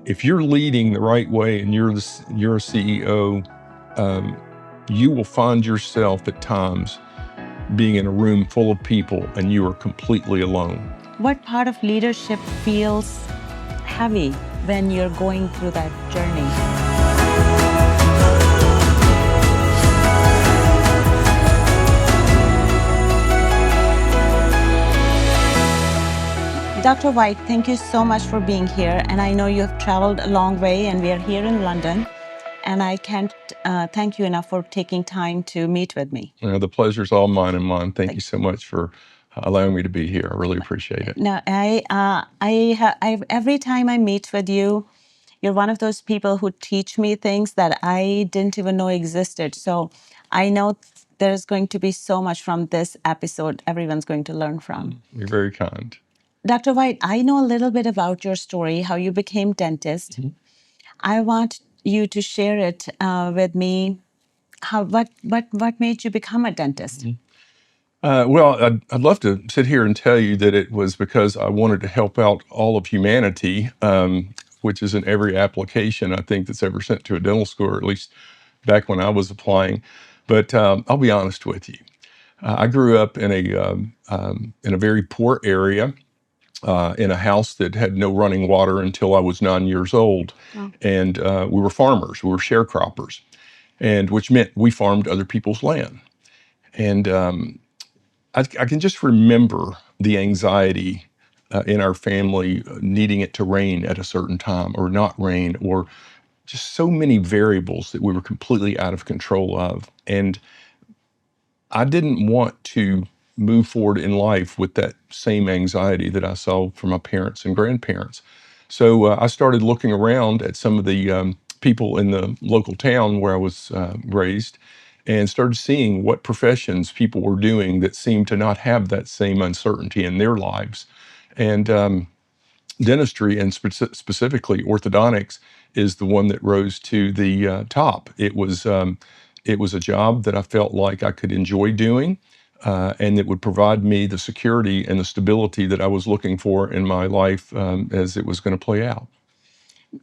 if you're leading the right way and you're a CEO, you will find yourself at times being in a room full of people and you are completely alone. What part of leadership feels heavy when you're going through that journey? Dr. White, thank you so much for being here. And I know you have traveled a long way and we are here in London. And I can't thank you enough for taking time to meet with me. The pleasure's all mine and mine. Thank you so much for allowing me to be here. I really appreciate it. No, every time I meet with you, you're one of those people who teach me things that I didn't even know existed. So I know there's going to be so much from this episode everyone's going to learn from. You're very kind. Dr. White, I know a little bit about your story, how you became dentist. Mm-hmm. I want you to share it with me. What made you become a dentist? Mm-hmm. Well, I'd love to sit here and tell you that it was because I wanted to help out all of humanity, which is in every application I think that's ever sent to a dental school, or at least back when I was applying. But I'll be honest with you. I grew up in a very poor area, in a house that had no running water until I was 9 years old. Oh. And we were farmers, we were sharecroppers, and which meant we farmed other people's land. And I can just remember the anxiety in our family, needing it to rain at a certain time or not rain, or just so many variables that we were completely out of control of. And I didn't want to move forward in life with that same anxiety that I saw from my parents and grandparents. So I started looking around at some of the people in the local town where I was raised, and started seeing what professions people were doing that seemed to not have that same uncertainty in their lives. And dentistry, and specifically orthodontics, is the one that rose to the top. It was a job that I felt like I could enjoy doing, and it would provide me the security and the stability that I was looking for in my life as it was going to play out.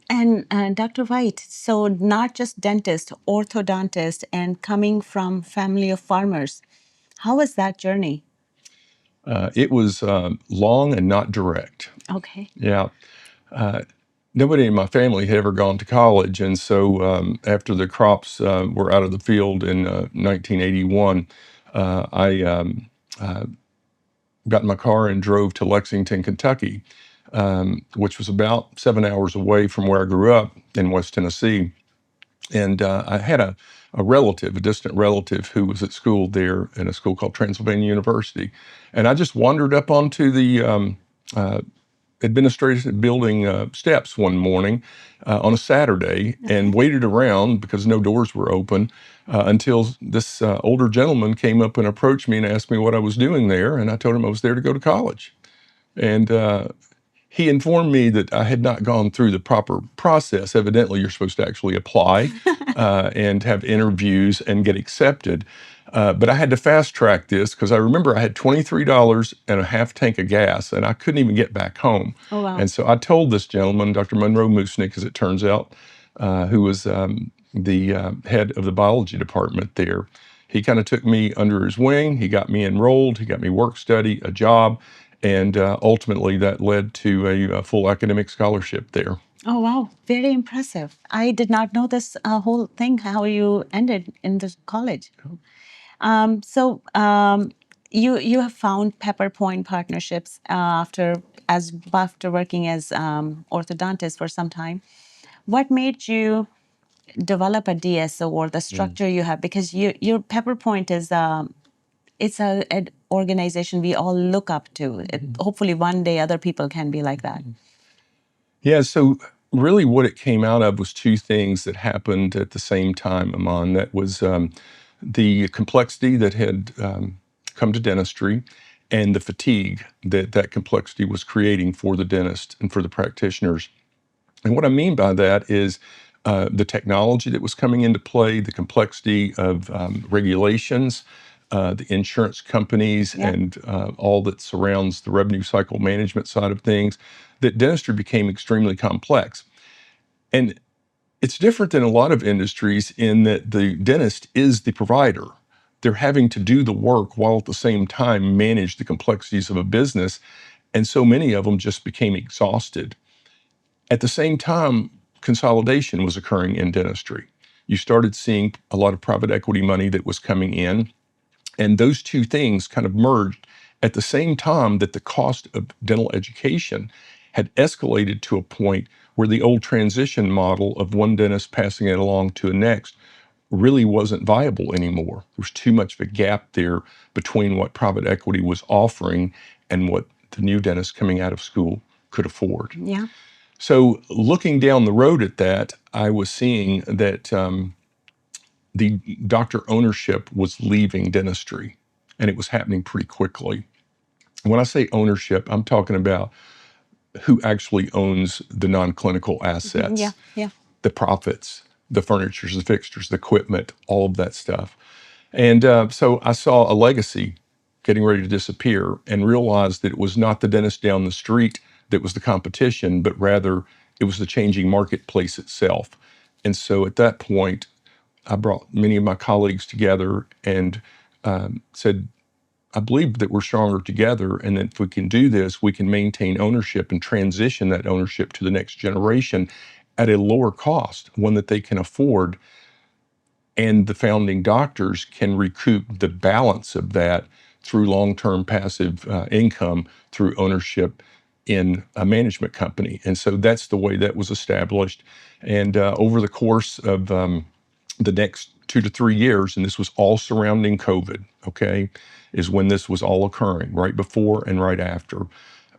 And Dr. White, so not just dentist, orthodontist, and coming from family of farmers, how was that journey? It was long and not direct. Okay. Yeah. Nobody in my family had ever gone to college, and so after the crops were out of the field in 1981, I got in my car and drove to Lexington, Kentucky, which was about 7 hours away from where I grew up in West Tennessee. And I had a distant relative, who was at school there in a school called Transylvania University. And I just wandered up onto the administrative building steps one morning on a Saturday, and waited around because no doors were open until this older gentleman came up and approached me and asked me what I was doing there. And I told him I was there to go to college. And he informed me that I had not gone through the proper process. Evidently, you're supposed to actually apply and have interviews and get accepted. But I had to fast track this because I remember I had $23 and a half tank of gas, and I couldn't even get back home. Oh, wow. And so I told this gentleman, Dr. Monroe Musnick, as it turns out, who was the head of the biology department there. He kind of took me under his wing. He got me enrolled. He got me work study, a job. And ultimately, that led to a full academic scholarship there. Oh, wow. Very impressive. I did not know this whole thing, how you ended in the college. So you have found PepperPointe Partnerships after working as orthodontist for some time. What made you develop a DSO, or the structure you have? Because your PepperPointe is it's an organization we all look up to. Hopefully one day other people can be like that. Yeah, so really what it came out of was two things that happened at the same time, Aman. That was the complexity that had come to dentistry, and the fatigue that complexity was creating for the dentist and for the practitioners. And what I mean by that is the technology that was coming into play, the complexity of regulations, the insurance companies, and all that surrounds the revenue cycle management side of things, that dentistry became extremely complex. And it's different than a lot of industries in that the dentist is the provider. They're having to do the work while at the same time manage the complexities of a business. And so many of them just became exhausted. At the same time, consolidation was occurring in dentistry. You started seeing a lot of private equity money that was coming in, and those two things kind of merged at the same time that the cost of dental education had escalated to a point where the old transition model of one dentist passing it along to the next really wasn't viable anymore. There was too much of a gap there between what private equity was offering and what the new dentist coming out of school could afford. Yeah. So looking down the road at that, I was seeing that the doctor ownership was leaving dentistry, and it was happening pretty quickly. When I say ownership, I'm talking about who actually owns the non-clinical Yeah. assets, Yeah. the profits, the furnitures, the fixtures, the equipment, all of that stuff. And so I saw a legacy getting ready to disappear and realized that it was not the dentist down the street that was the competition, but rather it was the changing marketplace itself. And so at that point, I brought many of my colleagues together and said, I believe that we're stronger together, and that if we can do this, we can maintain ownership and transition that ownership to the next generation at a lower cost, one that they can afford. And the founding doctors can recoup the balance of that through long-term passive income through ownership in a management company. And so that's the way that was established. And over the course of the next 2 to 3 years, and this was all surrounding COVID, okay, is when this was all occurring, right before and right after.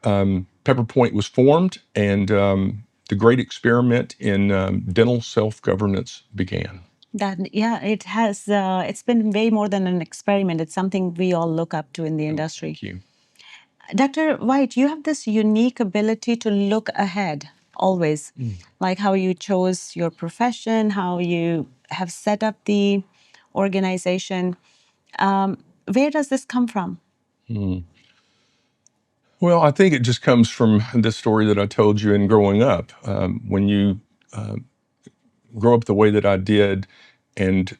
PepperPointe was formed, and the great experiment in dental self-governance began. That, yeah, it has. It's been way more than an experiment. It's something we all look up to in the industry. Thank you. Dr. White, you have this unique ability to look ahead always, like how you chose your profession, how you have set up the organization. Where does this come from? Well, I think it just comes from the story that I told you in growing up. When you grow up the way that I did, and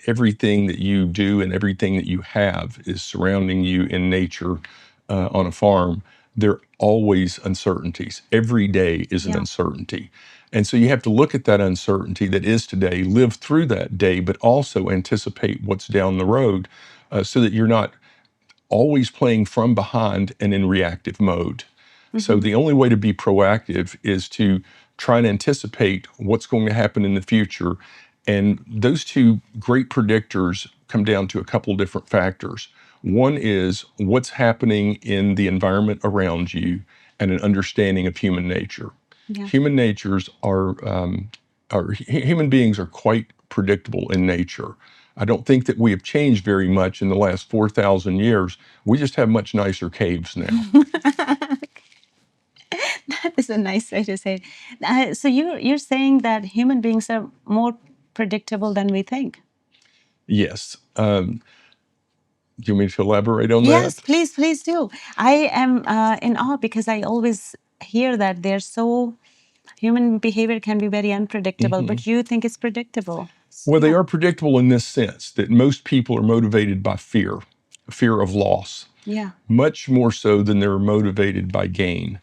everything that you do and everything that you have is surrounding you in nature on a farm, there are always uncertainties. Every day is an Yeah. uncertainty. And so you have to look at that uncertainty that is today, live through that day, but also anticipate what's down the road so that you're not always playing from behind and in reactive mode. So the only way to be proactive is to try and anticipate what's going to happen in the future. And those two great predictors come down to a couple of different factors. One is what's happening in the environment around you and an understanding of human nature. Yeah. Human natures human beings are quite predictable in nature. I don't think that we have changed very much in the last 4,000 years. We just have much nicer caves now. That is a nice way to say it. So you're saying that human beings are more predictable than we think. Yes. Do you want me to elaborate on Yes, that? please do. I am in awe because I always hear that they're so human behavior can be very unpredictable, but you think it's predictable. Well, they Yeah. are predictable in this sense that most people are motivated by fear, fear of loss, Yeah. much more so than they're motivated by gain.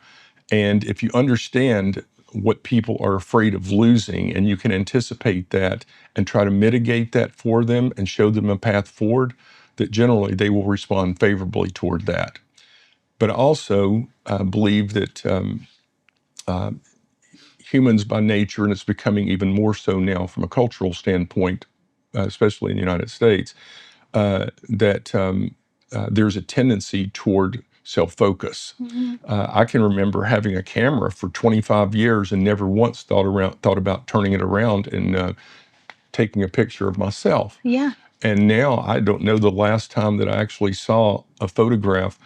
And if you understand what people are afraid of losing and you can anticipate that and try to mitigate that for them and show them a path forward, that generally they will respond favorably toward that. But I also believe that humans by nature, and it's becoming even more so now from a cultural standpoint, especially in the United States, that there's a tendency toward self-focus. I can remember having a camera for 25 years and never once thought about turning it around and taking a picture of myself. Yeah. And now I don't know the last time that I actually saw a photograph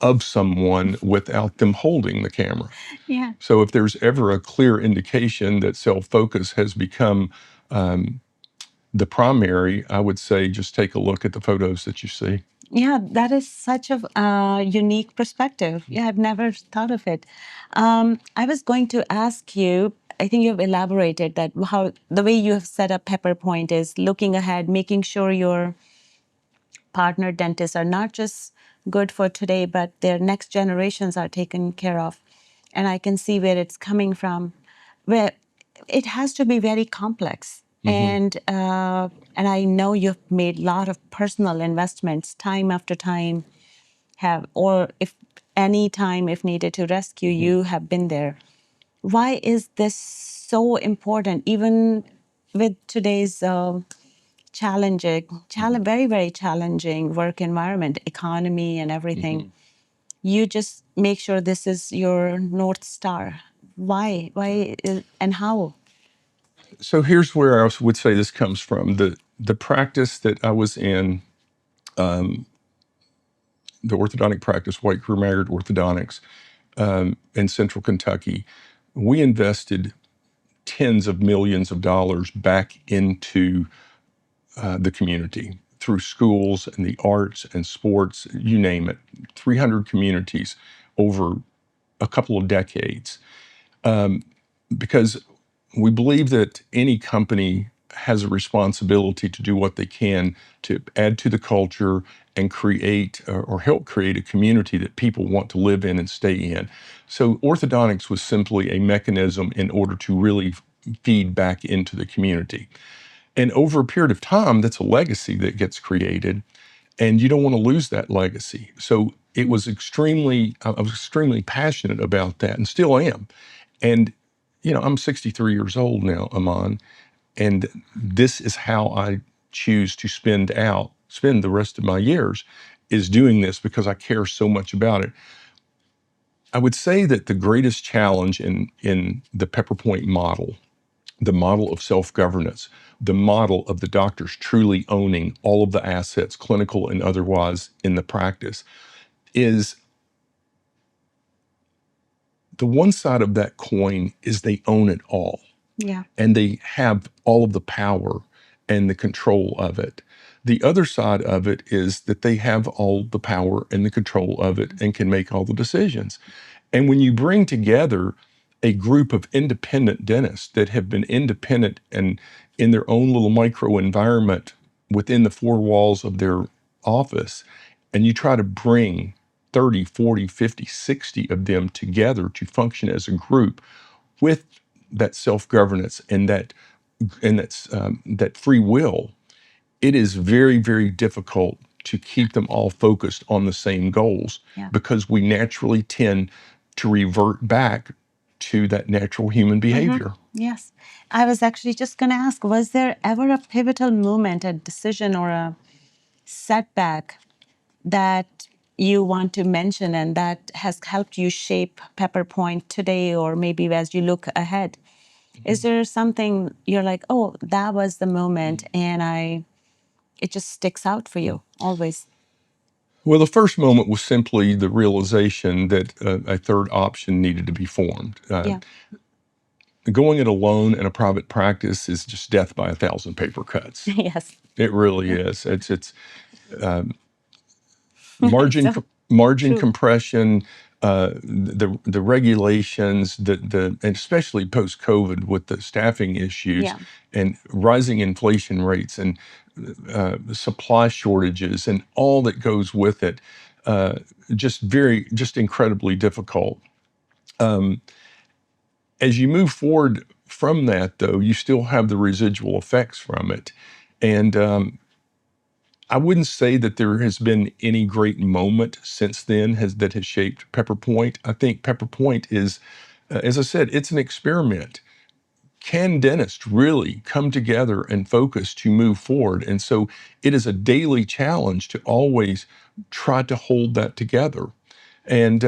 of someone without them holding the camera. Yeah. So if there's ever a clear indication that self-focus has become the primary, I would say just take a look at the photos that you see. Yeah, that is such a unique perspective. Yeah, I've never thought of it. I was going to ask you, I think you've elaborated that how the way you have set up PepperPointe is looking ahead, making sure your partner dentists are not just good for today, but their next generations are taken care of. And I can see where it's coming from, where it has to be very complex. And I know you've made a lot of personal investments time after time, have or if any time if needed to rescue, you have been there. Why is this so important, even with today's very, very challenging work environment, economy, and everything? You just make sure this is your North Star. Why? And how? So here's where I would say this comes from. The practice that I was in, the orthodontic practice, White Career Married Orthodontics, in Central Kentucky, we invested tens of millions of dollars back into the community through schools and the arts and sports, you name it, 300 communities over a couple of decades. Because we believe that any company has a responsibility to do what they can to add to the culture and create or help create a community that people want to live in and stay in. So orthodontics was simply a mechanism in order to really feed back into the community. And over a period of time, that's a legacy that gets created, and you don't want to lose that legacy. So I was extremely passionate about that and still am. And, I'm 63 years old now, Aman, and this is how I choose to spend the rest of my years, is doing this because I care so much about it. I would say that the greatest challenge in the PepperPointe model, the model of self-governance, the model of the doctors truly owning all of the assets, clinical and otherwise, in the practice, is the one side of that coin is they own it all. Yeah. And they have all of the power and the control of it. The other side of it is that they have all the power and the control of it and can make all the decisions. And when you bring together a group of independent dentists that have been independent and in their own little micro environment within the four walls of their office, and you try to bring 30, 40, 50, 60 of them together to function as a group with that self-governance and that free will, it is very, very difficult to keep them all focused on the same goals. Yeah. Because we naturally tend to revert back to that natural human behavior. Yes. I was actually just going to ask, was there ever a pivotal moment, a decision, or a setback that you want to mention and that has helped you shape PepperPointe today, or maybe as you look ahead? Is there something you're like, oh, that was the moment, and it just sticks out for you always? Well, the first moment was simply the realization that a third option needed to be formed. Yeah. Going it alone in a private practice is just death by 1,000 paper cuts. Yes. It really is. It's margin So margin true. compression, the regulations, and especially post COVID with the staffing issues, Yeah. and rising inflation rates, and supply shortages and all that goes with it, just incredibly difficult. As you move forward from that, though, you still have the residual effects from it, and I wouldn't say that there has been any great moment since then that has shaped PepperPointe. I think PepperPointe is, as I said, it's an experiment. Can dentists really come together and focus to move forward? And so it is a daily challenge to always try to hold that together. And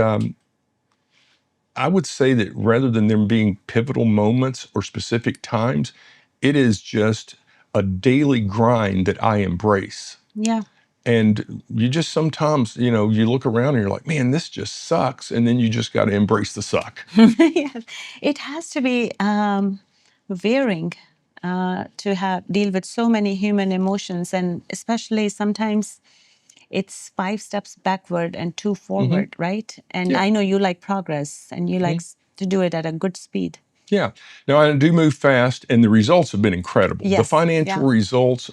I would say that rather than them being pivotal moments or specific times, it is just a daily grind that I embrace. Yeah. And you just sometimes, you look around and you're like, man, this just sucks. And then you just got to embrace the suck. Yes. It has to be wearing to deal with so many human emotions, and especially sometimes it's 5 steps backward and 2 forward, right? And Yeah. I know you like progress and you like to do it at a good speed. Yeah. Now, I do move fast, and the results have been incredible. The Yes. financial results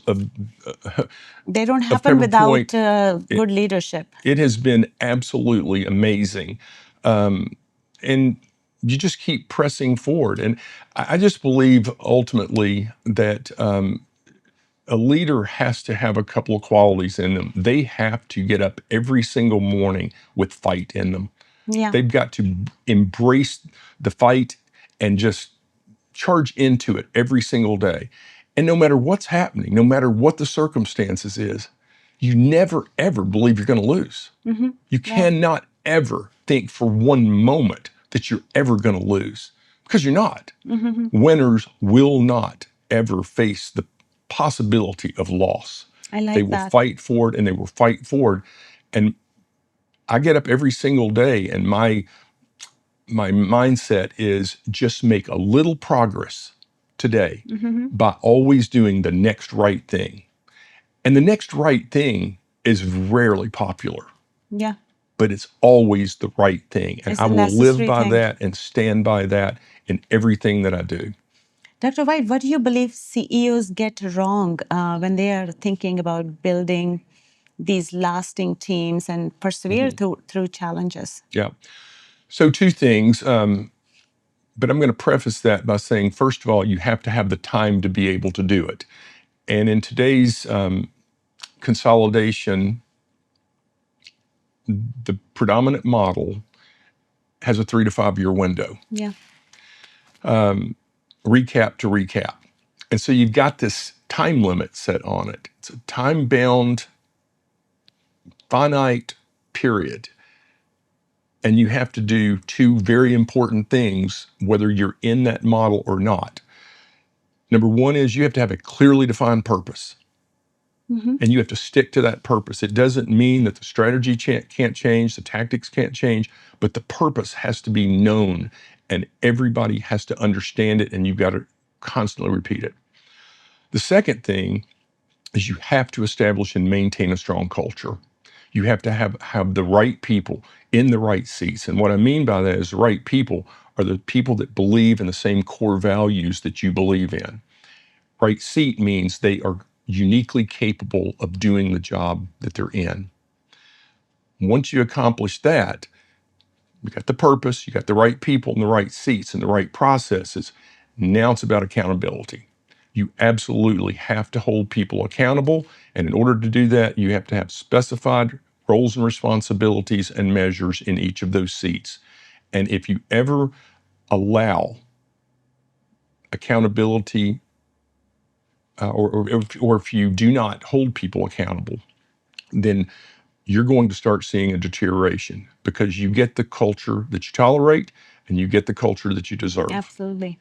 they don't of happen without PepperPointe, good leadership. it has been absolutely amazing. And you just keep pressing forward. And I just believe ultimately that a leader has to have a couple of qualities in them. They have to get up every single morning with fight in them. Yeah. They've got to embrace the fight and just charge into it every single day. And no matter what's happening, no matter what the circumstances is, you never, ever believe you're going to lose. Mm-hmm. You cannot ever think for one moment that you're ever going to lose, because you're not. Mm-hmm. Winners will not ever face the possibility of loss. I like they will that. fight for it, and they will fight forward. And I get up every single day, and my mindset is just make a little progress today Mm-hmm. by always doing the next right thing. And the next right thing is rarely popular, Yeah. but it's always the right thing. And It's I a will live necessary by thing. that and stand by that in everything that I do. Dr. White, what do you believe CEOs get wrong when they are thinking about building these lasting teams and persevere through challenges? Yeah. So, two things. But I'm going to preface that by saying, first of all, you have to have the time to be able to do it. And in today's consolidation, the predominant model has a 3 to 5 year window. Yeah. Recap to recap. And so you've got this time limit set on it. It's a time bound, finite period. And you have to do two very important things, whether you're in that model or not. Number one is you have to have a clearly defined purpose. Mm-hmm. And you have to stick to that purpose. It doesn't mean that the strategy can't change, the tactics can't change, but the purpose has to be known, and everybody has to understand it, and you've got to constantly repeat it. The second thing is you have to establish and maintain a strong culture. You have to have the right people in the right seats. And what I mean by that is the right people are the people that believe in the same core values that you believe in. Right seat means they are uniquely capable of doing the job that they're in. Once you accomplish that, you got the purpose, you got the right people in the right seats and the right processes. Now it's about accountability. You absolutely have to hold people accountable. And in order to do that, you have to have specified roles and responsibilities and measures in each of those seats. And if you ever allow accountability or if you do not hold people accountable, then you're going to start seeing a deterioration, because you get the culture that you tolerate and you get the culture that you deserve. Absolutely.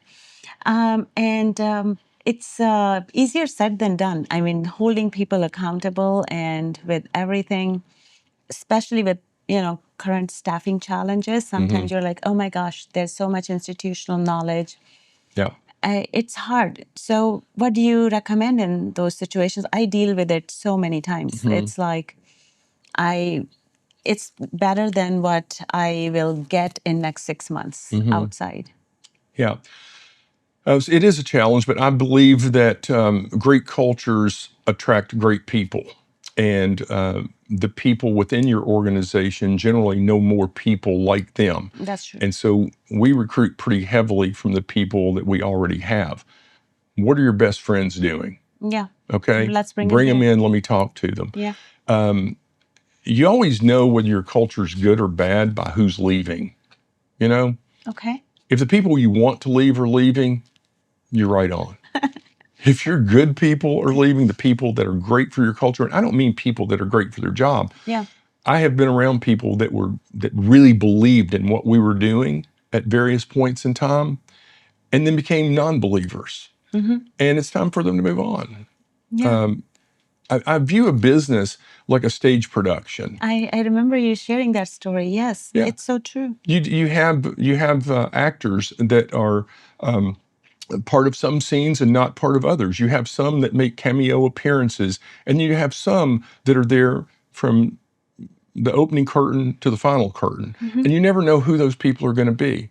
And it's easier said than done. I mean, holding people accountable and with everything, especially with, current staffing challenges, sometimes you're like, oh my gosh, there's so much institutional knowledge. Yeah. It's hard. So what do you recommend in those situations? I deal with it so many times. It's like it's better than what I will get in next 6 months outside. Yeah. It is a challenge, but I believe that great cultures attract great people. And the people within your organization generally know more people like them. That's true. And so we recruit pretty heavily from the people that we already have. What are your best friends doing? Yeah. Okay. Let's bring them in. Let me talk to them. Yeah. You always know whether your culture's good or bad by who's leaving. Okay. If the people you want to leave are leaving, you're right on. If your good people are leaving, the people that are great for your culture, and I don't mean people that are great for their job. Yeah. I have been around people that really believed in what we were doing at various points in time, and then became non-believers. And it's time for them to move on. Yeah. I view a business like a stage production. I remember you sharing that story. Yes. Yeah. It's so true. You have actors that are part of some scenes and not part of others. You have some that make cameo appearances, and you have some that are there from the opening curtain to the final curtain. And you never know who those people are going to be.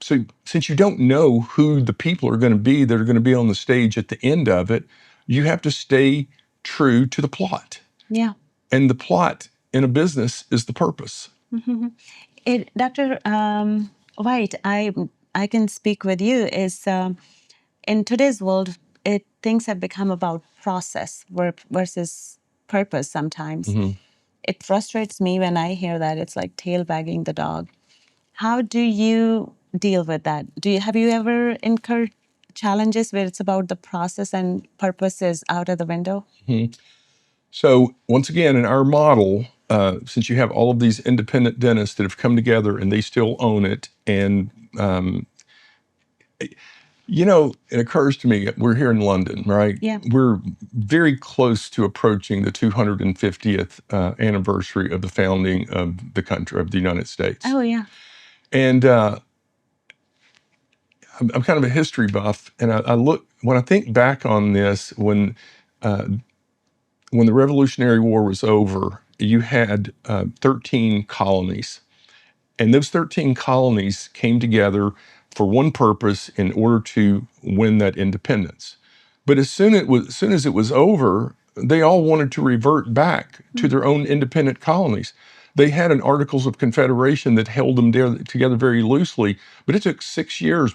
So since you don't know who the people are going to be that are going to be on the stage at the end of it, you have to stay true to the plot. Yeah. And the plot in a business is the purpose. Dr. White, I can speak with you. Is in today's world, things have become about process versus purpose. Sometimes it frustrates me when I hear that. It's like tail wagging the dog. How do you deal with that? Have you ever incurred challenges where it's about the process and purpose is out of the window? So once again, in our model, since you have all of these independent dentists that have come together and they still own it, and it occurs to me, we're here in London, right? Yeah. We're very close to approaching the 250th anniversary of the founding of the country, of the United States. Oh, yeah. And I'm kind of a history buff, and when I think back on this, when the Revolutionary War was over, you had 13 colonies. And those 13 colonies came together for one purpose in order to win that independence. But as soon as it was over, they all wanted to revert back to their own independent colonies. They had an Articles of Confederation that held them together very loosely, but it took 6 years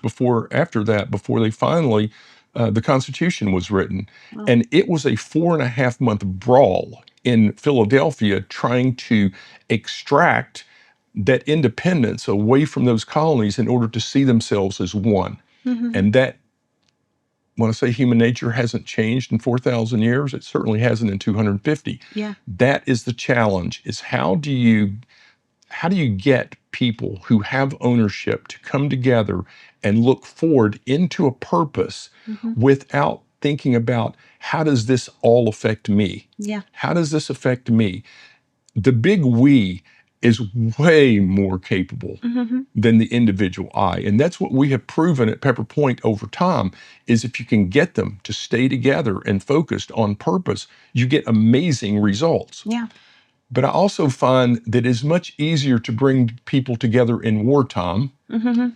after they finally, the Constitution was written. And it was a 4.5-month brawl in Philadelphia trying to extract that independence away from those colonies in order to see themselves as one. And that, when I say human nature hasn't changed in 4,000 years, it certainly hasn't in 250. Yeah. That is the challenge, is how do you get people who have ownership to come together and look forward into a purpose without thinking about, how does this all affect me? Yeah. How does this affect me? The big we is way more capable than the individual I. And that's what we have proven at PepperPointe over time, is if you can get them to stay together and focused on purpose, you get amazing results. Yeah. But I also find that it's much easier to bring people together in wartime,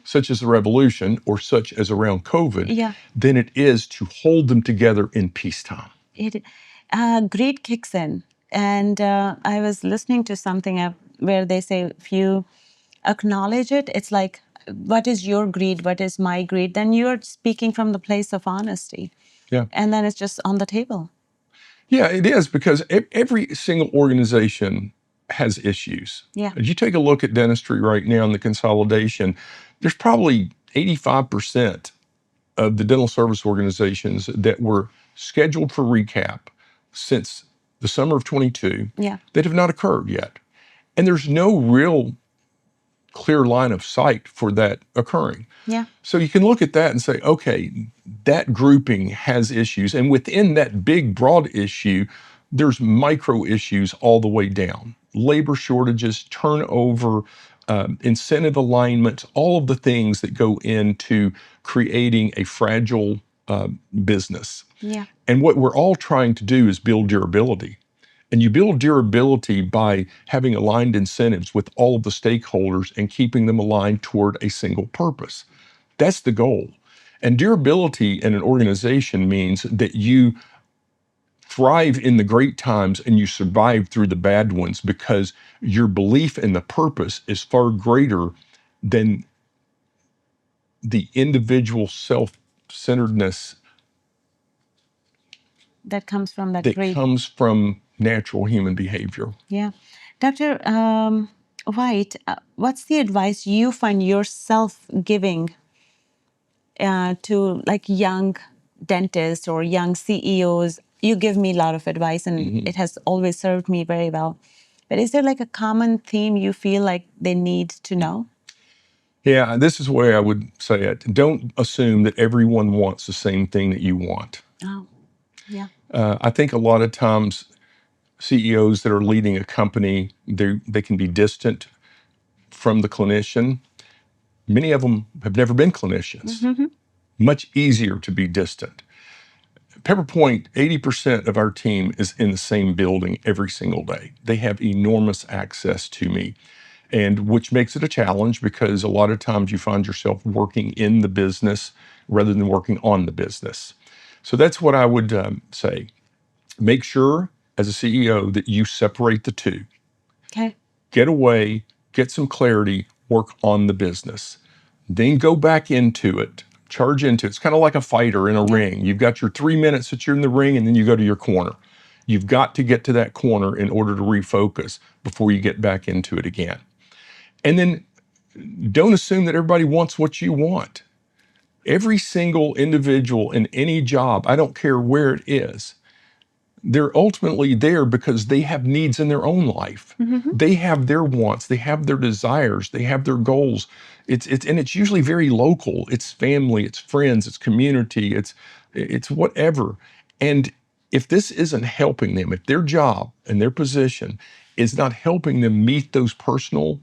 such as the revolution or such as around COVID, than it is to hold them together in peacetime. Greed kicks in. And I was listening to something where they say, if you acknowledge it, it's like, what is your greed? What is my greed? Then you're speaking from the place of honesty. Yeah. And then it's just on the table. Yeah, it is, because every single organization has issues. Yeah. If you take a look at dentistry right now in the consolidation, there's probably 85% of the dental service organizations that were scheduled for recap since the summer of 22 that have not occurred yet. And there's no real clear line of sight for that occurring. Yeah. So you can look at that and say, okay, that grouping has issues. And within that big, broad issue, there's micro issues all the way down. Labor shortages, turnover, incentive alignment, all of the things that go into creating a fragile business. Yeah. And what we're all trying to do is build durability. And you build durability by having aligned incentives with all of the stakeholders and keeping them aligned toward a single purpose. That's the goal. And durability in an organization means that you thrive in the great times and you survive through the bad ones, because your belief in the purpose is far greater than the individual self-centeredness that comes from that greed. comes from natural human behavior. Yeah. Dr. White, what's the advice you find yourself giving to like young dentists or young CEOs? You give me a lot of advice, and it has always served me very well. But is there like a common theme you feel like they need to know? Yeah, this is the way I would say it. Don't assume that everyone wants the same thing that you want. Oh, yeah. I think a lot of times CEOs that are leading a company, they can be distant from the clinician. Many of them have never been clinicians. Much easier to be distant. PepperPointe, 80% of our team is in the same building every single day. They have enormous access to me. and which makes it a challenge because a lot of times you find yourself working in the business rather than working on the business. So that's what I would say. Make sure as a CEO that you separate the two. Okay. Get away, get some clarity, work on the business. Then go back into it, charge into it. It's kind of like a fighter in a ring. You've got your 3 minutes that you're in the ring, and then you go to your corner. You've got to get to that corner in order to refocus before you get back into it again. And then don't assume that everybody wants what you want. Every single individual in any job, I don't care where it is, they're ultimately there because they have needs in their own life. They have their wants, they have their desires, they have their goals. It's usually very local. It's family, it's friends, it's community, it's whatever. And if this isn't helping them, if their job and their position is not helping them meet those personal,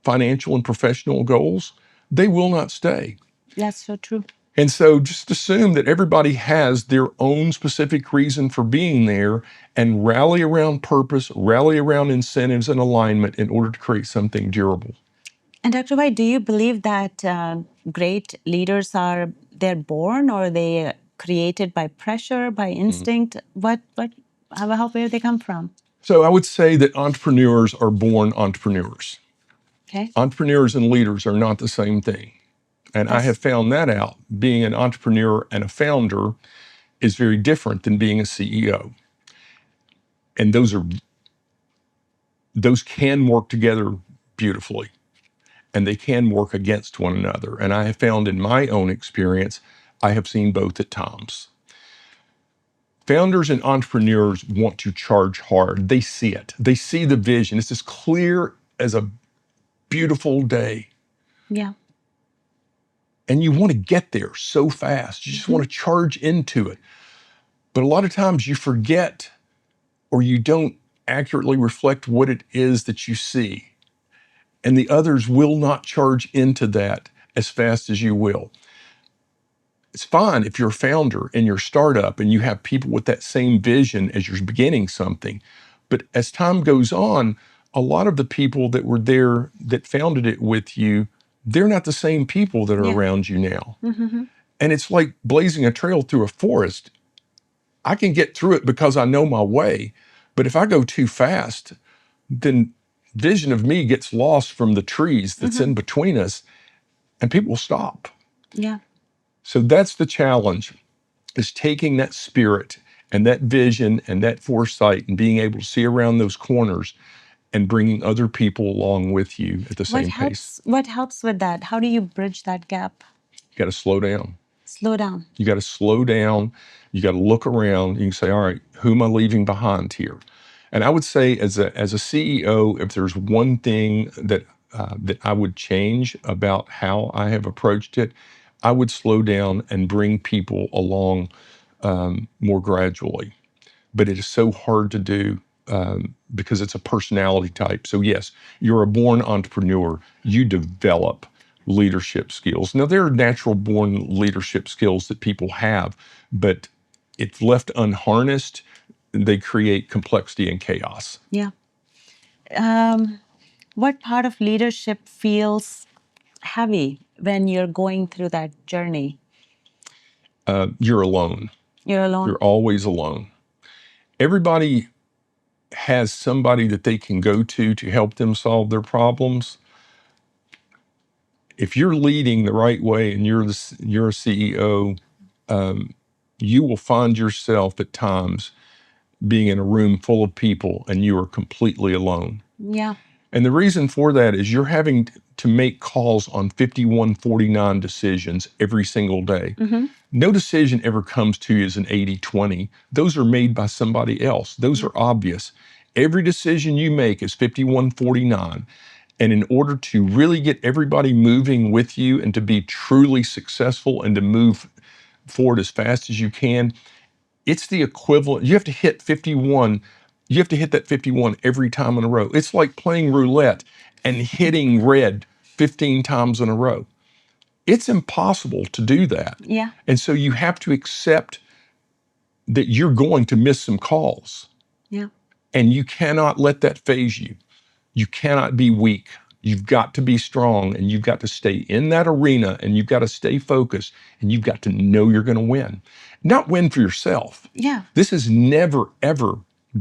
financial, and professional goals, they will not stay. That's so true. And so just assume that everybody has their own specific reason for being there and rally around purpose, rally around incentives and alignment in order to create something durable. And Dr. White, do you believe that great leaders they're born, or they created by pressure, by instinct? Where they come from? So I would say that entrepreneurs are born entrepreneurs. Okay. Entrepreneurs and leaders are not the same thing. And I have found that out. Being an entrepreneur and a founder is very different than being a CEO. And those can work together beautifully, and they can work against one another. And I have found in my own experience, I have seen both at times. Founders and entrepreneurs want to charge hard. They see it. They see the vision. It's as clear as a beautiful day. Yeah. And you want to get there so fast. You just want to charge into it. But a lot of times you forget, or you don't accurately reflect what it is that you see. And the others will not charge into that as fast as you will. It's fine if you're a founder in your startup and you have people with that same vision as you're beginning something. But as time goes on, a lot of the people that were there that founded it with you, they're not the same people that are around you now. And it's like blazing a trail through a forest. I can get through it because I know my way. But if I go too fast, then vision of me gets lost from the trees that's in between us, and people will stop. Yeah. So that's the challenge, is taking that spirit and that vision and that foresight and being able to see around those corners and bringing other people along with you at the same pace. What helps with that? How do you bridge that gap? You got to slow down. Slow down. You got to slow down. You got to look around. You can say, all right, who am I leaving behind here? And I would say as a CEO, if there's one thing that I would change about how I have approached it, I would slow down and bring people along more gradually. But it is so hard to do because it's a personality type. So yes, you're a born entrepreneur. You develop leadership skills. Now, there are natural born leadership skills that people have, but if left unharnessed, they create complexity and chaos. Yeah. What part of leadership feels heavy when you're going through that journey? You're alone. You're alone. You're always alone. Everybody has somebody that they can go to help them solve their problems. If you're leading the right way and you're a CEO, you will find yourself at times being in a room full of people and you are completely alone. Yeah. And the reason for that is you're having to make calls on 5149 decisions every single day. No decision ever comes to you as an 80-20. Those are made by somebody else. Those are obvious. Every decision you make is 5149. And in order to really get everybody moving with you and to be truly successful and to move forward as fast as you can, it's the equivalent. You have to hit 51. You have to hit that 51 every time in a row. It's like playing roulette and hitting red 15 times in a row. It's impossible to do that. Yeah. And so you have to accept that you're going to miss some calls. Yeah. And you cannot let that phase you. You cannot be weak. You've got to be strong, and you've got to stay in that arena, and you've got to stay focused, and you've got to know you're going to win. Not win for yourself. Yeah. This has never, ever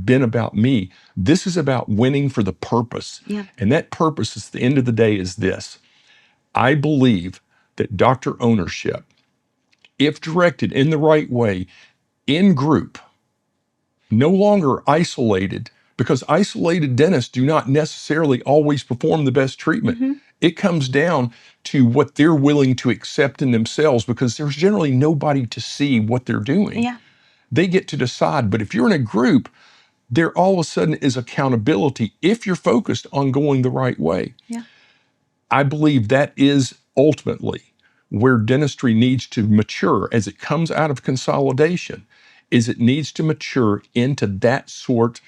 been about me. This is about winning for the purpose. Yeah. And that purpose at the end of the day is this. I believe that doctor ownership, if directed in the right way, in group, no longer isolated, because isolated dentists do not necessarily always perform the best treatment. It comes down to what they're willing to accept in themselves, because there's generally nobody to see what they're doing. Yeah. They get to decide. But if you're in a group, there all of a sudden is accountability if you're focused on going the right way. Yeah. I believe that is ultimately where dentistry needs to mature as it comes out of consolidation, is it needs to mature into that sort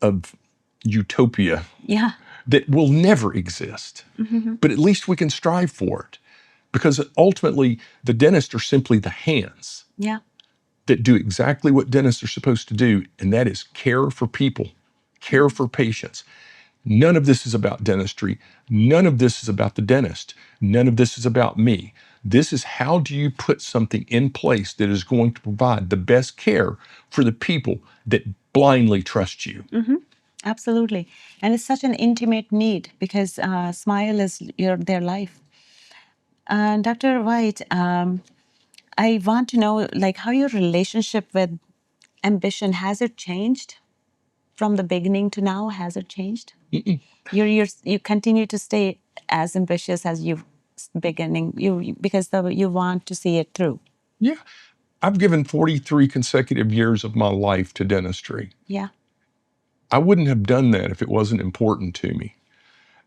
of utopia Yeah. that will never exist. But at least we can strive for it, because ultimately the dentists are simply the hands Yeah. that do exactly what dentists are supposed to do, and that is care for people, care for patients. None of this is about dentistry. None of this is about the dentist. None of this is about me. This is how do you put something in place that is going to provide the best care for the people that blindly trust you. Absolutely. And it's such an intimate need, because smile is their life. Dr. White, I want to know, like, how your relationship with ambition, has it changed from the beginning to now? Has it changed? You continue to stay as ambitious as you've beginning, because you want to see it through. Yeah. I've given 43 consecutive years of my life to dentistry. Yeah. I wouldn't have done that if it wasn't important to me.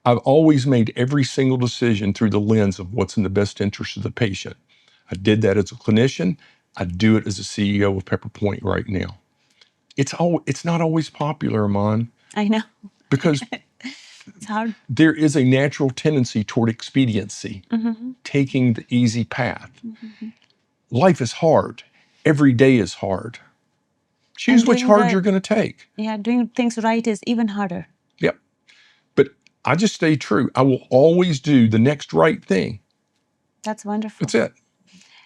I've always made every single decision through the lens of what's in the best interest of the patient. I did that as a clinician. I do it as a CEO of PepperPointe right now. It's not always popular, Aman, I know. because It's hard. there is a natural tendency toward expediency, taking the easy path. Life is hard. Every day is hard. Choose And which doing hard you're going to take. Yeah, doing things right is even harder. Yep. But I just stay true. I will always do the next right thing. That's wonderful. That's it.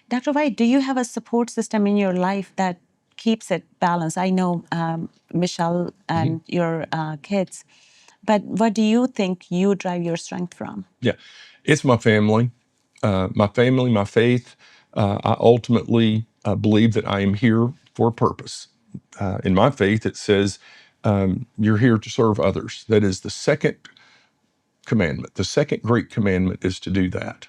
Dr. White, do you have a support system in your life that keeps it balanced? I know Michelle and your kids, but what do you think you drive your strength from? Yeah. It's my family, my faith. I ultimately believe that I am here for a purpose. In my faith, it says you're here to serve others. That is the second commandment. The second great commandment is to do that.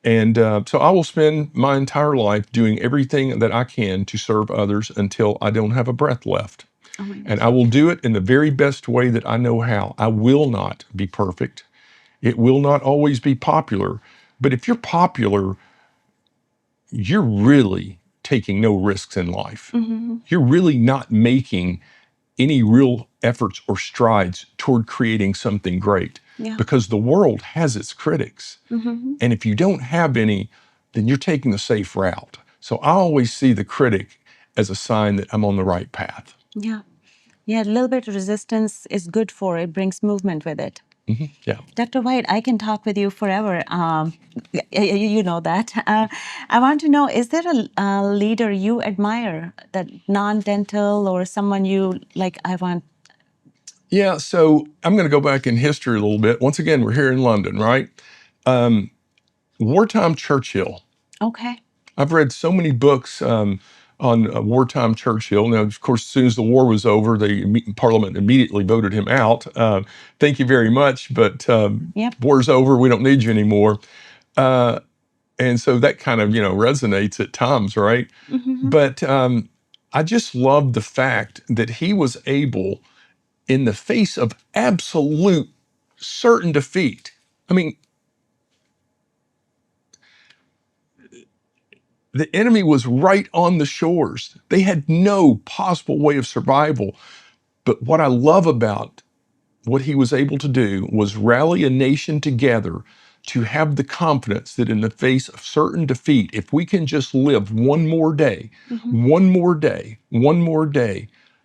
And so I will spend my entire life doing everything that I can to serve others until I don't have a breath left. Oh my And gosh. I will do it in the very best way that I know how. I will not be perfect. It will not always be popular. But if you're popular, you're really taking no risks in life. You're really not making any real efforts or strides toward creating something great, Yeah. because the world has its critics. And if you don't have any, then you're taking the safe route. So I always see the critic as a sign that I'm on the right path. Yeah. Yeah, a little bit of resistance is good for it, brings movement with it. Yeah. Dr. White, I can talk with you forever. You know that. I want to know, is there a leader you admire, that non-dental, or someone you like? Yeah. So I'm going to go back in history a little bit. Once again, we're here in London, right? Wartime Churchill. Okay. I've read so many books on wartime Churchill. Now, of course, as soon as the war was over, Parliament immediately voted him out. Thank you very much, but Yep. war's over. We don't need you anymore. And so that kind of, resonates at times, right? But I just love the fact that he was able, in the face of absolute certain defeat. I mean, the enemy was right on the shores. They had no possible way of survival. But what I love about what he was able to do was rally a nation together to have the confidence that in the face of certain defeat, if we can just live one more day, one more day,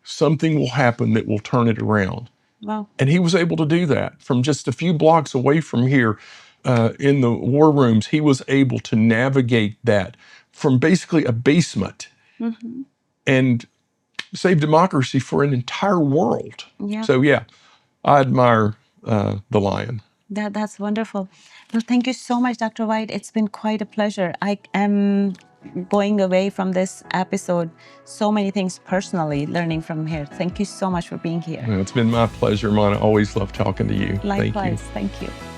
something will happen that will turn it around. Wow. And he was able to do that from just a few blocks away from here in the war rooms. He was able to navigate that from basically a basement and save democracy for an entire world. Yeah. So, yeah, I admire the lion. That's wonderful. Well, thank you so much, Dr. White. It's been quite a pleasure. I am going away from this episode so many things personally, learning from here. Thank you so much for being here. It's been my pleasure, Aman. I always love talking to you. Likewise. Thank you. Thank you.